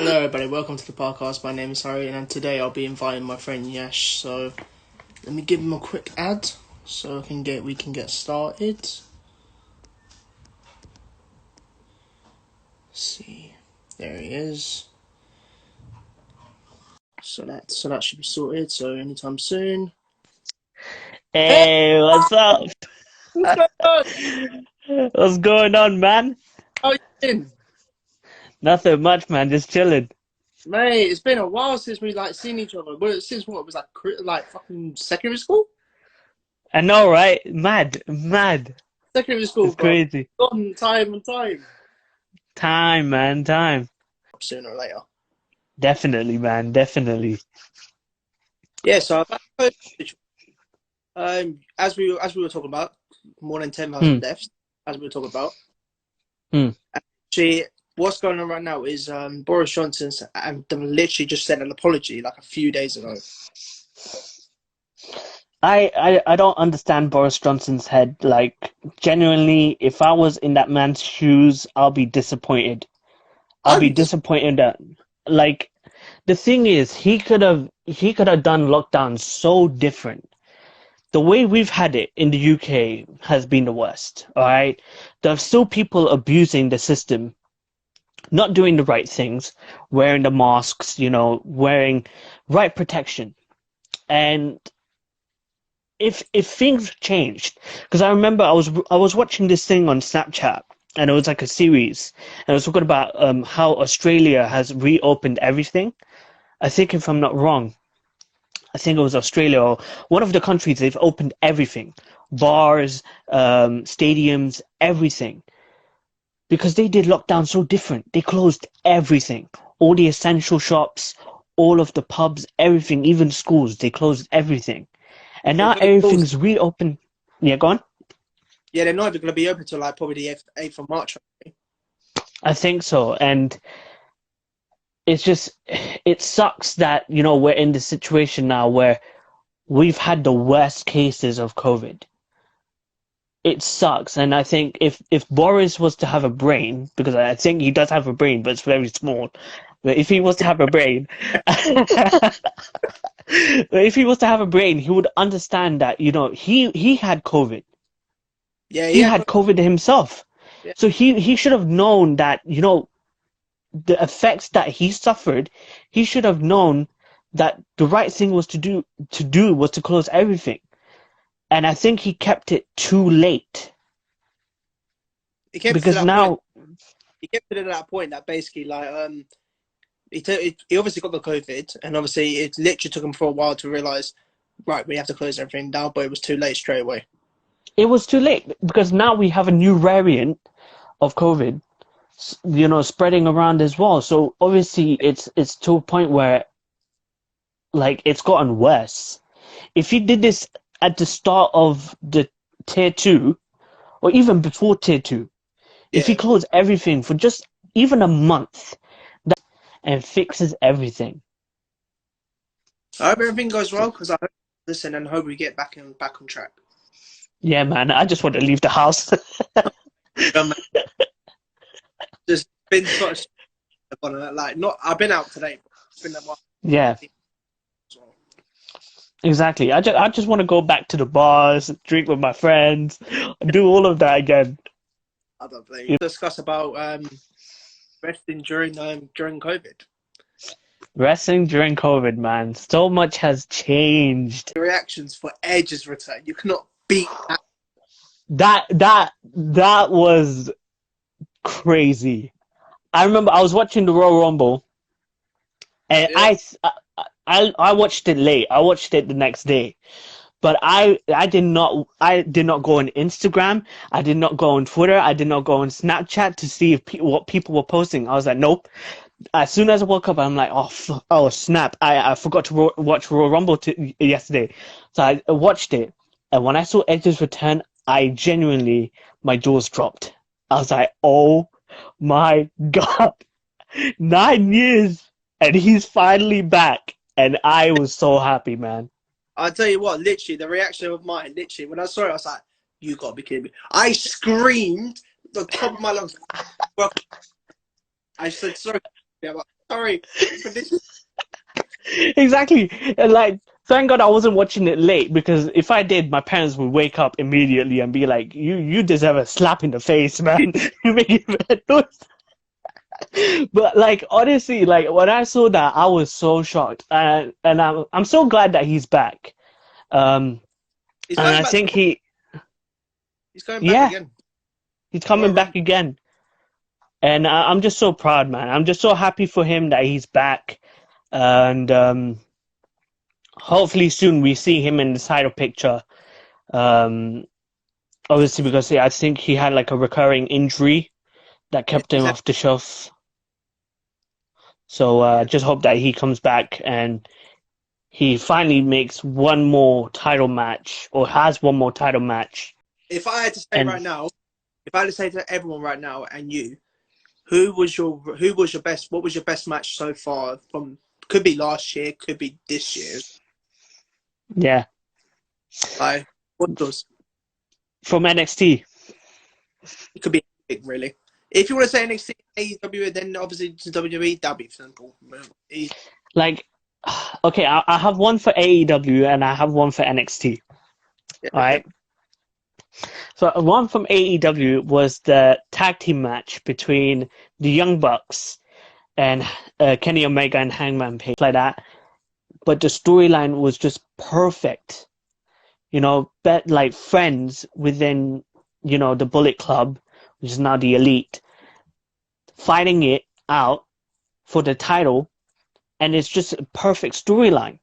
Hello, everybody. Welcome to the podcast. My name is Harry, and today I'll be inviting my friend Yash. So let me give him a quick ad so we can get started. Let's see, there he is. So that should be sorted. So anytime soon. Hey, what's up? What's going on? What's going on, man? How you been, Nothing much, man. Just chilling. mate? It's been a while since we seen each other. Since what was like fucking secondary school? I know, right? Mad. Secondary school, It's bro. crazy. Gone time and time. Time, man, time. Sooner or later. Definitely, man. Definitely. Yeah. So about as we were talking about, more than 10,000 Hmm. deaths, as we were talking about. Hmm. Actually, what's going on right now is Boris Johnson's literally just sent an apology like a few days ago. I don't understand Boris Johnson's head. Like, genuinely, if I was in that man's shoes, I'll be disappointed. I'll I'd be be just disappointed that, like, the thing is, he could have done lockdown so different. The way we've had it in the UK has been the worst, all right? There's still people abusing the system, not doing the right things, wearing the masks, wearing right protection. And if things changed, because I remember I was watching this thing on Snapchat, and it was like a series, and it was talking about how Australia has reopened everything. I think if I'm not wrong, I think it was Australia or one of the countries, they've opened everything, bars, stadiums, everything, because they did lockdown so different. They closed everything, all the essential shops, all of the pubs, everything, even schools, they closed everything. And they're now going to close. everything's reopened. Yeah, go on. Yeah, they're not even going to be open till like probably the 8th of March. I think so. And it's just, it sucks that, we're in this situation now where we've had the worst cases of COVID. It sucks. And I think if Boris was to have a brain, because I think he does have a brain, but it's very small. But if he was to have a brain, but if he was to have a brain, he would understand that, he had COVID. Yeah, He yeah, had COVID himself. yeah. So he should have known that, the effects that he suffered, he should have known that the right thing was to do was to close everything. And I think he kept it too late. He kept it to Because that point. now, He kept it at that point that basically he obviously got the COVID, and obviously it literally took him for a while to realize, right, we have to close everything down, but it was too late straight away. it was too late, because now we have a new variant of COVID, spreading around as well. So obviously it's to a point where, like, it's gotten worse. If he did this at the start of the tier 2, or even before tier 2, if he Yeah. closed everything for just even a month, and fixes everything. I hope everything goes well because I hope, listen, and hope we get back on track. Yeah, man, I just want to leave the house. Just been such like not. I've been out today. But it's been a while. Yeah, exactly. I just want to go back to the bars, drink with my friends, do all of that again. I don't believe. Discuss about resting during COVID. Wrestling during COVID, man. So much has changed. The reactions for Edge's return. You cannot beat that. That was crazy. I remember I was watching the Royal Rumble, and Yeah. I watched it late. I watched it the next day. But I did not go on Instagram. I did not go on Twitter. I did not go on Snapchat to see if what people were posting. I was like, nope. As soon as I woke up, I'm like, oh snap! I forgot to watch Royal Rumble yesterday, so I watched it. And when I saw Edge's return, I genuinely, my jaws dropped. I was like, oh my god, 9 years, and he's finally back, and I was so happy, man. I'll tell you what. Literally, the reaction of mine. Literally, when I saw it, I was like, "You gotta be kidding me!" I screamed at the top of my lungs. I said, "Sorry." I'm like, sorry for this. Exactly. And like, thank God I wasn't watching it late, because if I did, my parents would wake up immediately and be like, "You deserve a slap in the face, man. You making bad noise." But like, honestly, like when I saw that, I was so shocked, and I'm so glad that he's back. He's And going I back. think He's going back yeah, again. he's coming back again. And I'm just so proud, man. I'm just so happy for him that he's back. And hopefully soon we see him in the title picture. Obviously, because I think he had like a recurring injury that kept him off the shelf. So just hope that he comes back and he finally makes one more title match, or has one more title match. If I had to say right now, if I had to say to everyone right now, and you, who was your best? What was your best match so far? From, could be last year, could be this year. Yeah. Like, what was From NXT? It could be anything, really. If you want to say NXT, AEW, then obviously to WWE, that'd be simple. Like, okay, I have one for AEW and I have one for NXT. Yeah, all right. So one from AEW was the tag team match between the Young Bucks and Kenny Omega and Hangman Page, like that. But the storyline was just perfect. You know, like friends within, you know, the Bullet Club, which is now the Elite, fighting it out for the title, and it's just a perfect storyline,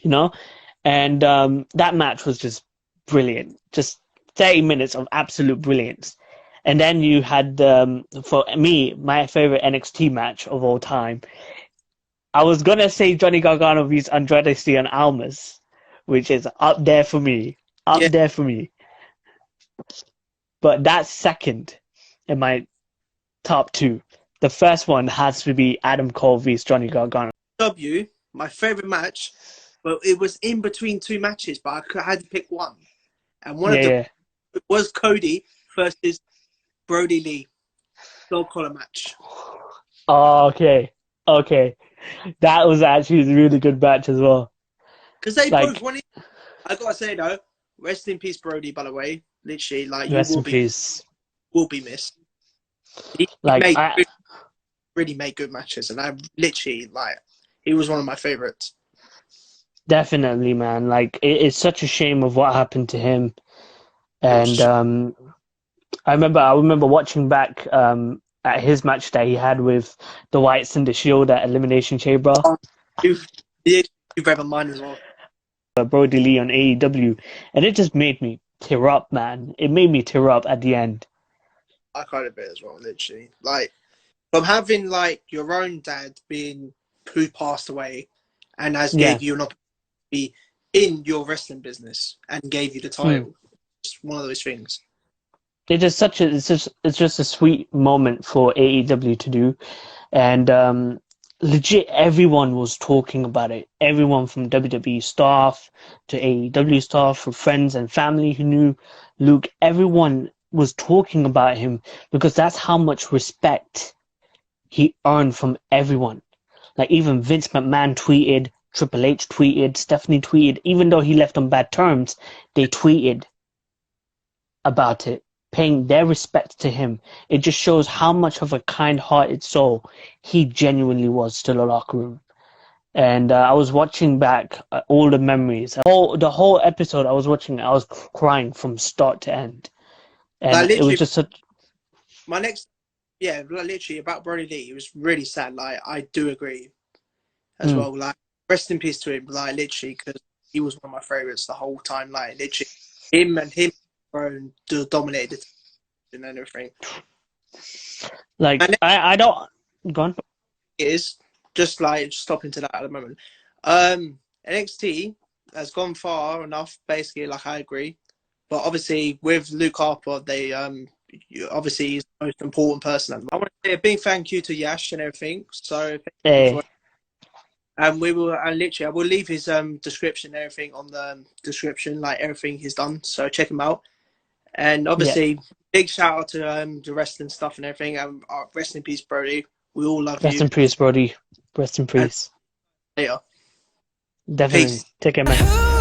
you know. And that match was just brilliant. Just 30 minutes of absolute brilliance. And then you had, for me, my favorite NXT match of all time. I was going to say Johnny Gargano vs. Andrade Cien Almas, which is up there for me. There for me. But that's second in my top two. The first one has to be Adam Cole vs. Johnny Gargano. My favorite match, but it was in between two matches, but I had to pick one. And one of them was Cody versus Brodie Lee. Dog collar match. Oh, okay. That was actually a really good match as well. Because they both wanted. I gotta say though, rest in peace, Brodie. By the way, literally, like rest in peace. Will be missed. He really made good matches, and I literally he was one of my favorites. Definitely, man. Like it's such a shame of what happened to him, and I remember watching back at his match that he had with the Whites and the Shield at Elimination Chamber. You've read my mind as well. Brodie Lee on AEW, and it just made me tear up, man. It made me tear up at the end. I cried a bit as well, literally. Like, from having your own dad who passed away, and gave you an opportunity to be in your wrestling business and gave you the title. It's one of those things. It's just a sweet moment for AEW to do, and legit everyone was talking about it. Everyone from WWE staff to AEW staff, from friends and family who knew Luke, everyone was talking about him because that's how much respect he earned from everyone. Like even Vince McMahon tweeted, Triple H tweeted, Stephanie tweeted, even though he left on bad terms, they tweeted about it, paying their respect to him. It just shows how much of a kind-hearted soul he genuinely was to the locker room. And I was watching back all the memories. The whole episode I was watching, I was crying from start to end. And it was just such... literally about Brodie Lee, it was really sad. Like, I do agree as well. Like, rest in peace to him. Like, literally, because he was one of my favorites the whole time. Like, literally, him dominated and everything. Like, I don't... Go on. It is just stopping to that at the moment. NXT has gone far enough, basically. Like, I agree, but obviously with Luke Harper, they obviously he's the most important person. I want to say a big thank you to Yash and everything. So, and we will, and literally, I will leave his description and everything on the description, like everything he's done. So check him out. And obviously, big shout out to the wrestling stuff and everything. Rest in peace, Brodie. We all love Rest you. in peace, Brodie. Rest in And peace. later. Definitely. Peace. Take care, man.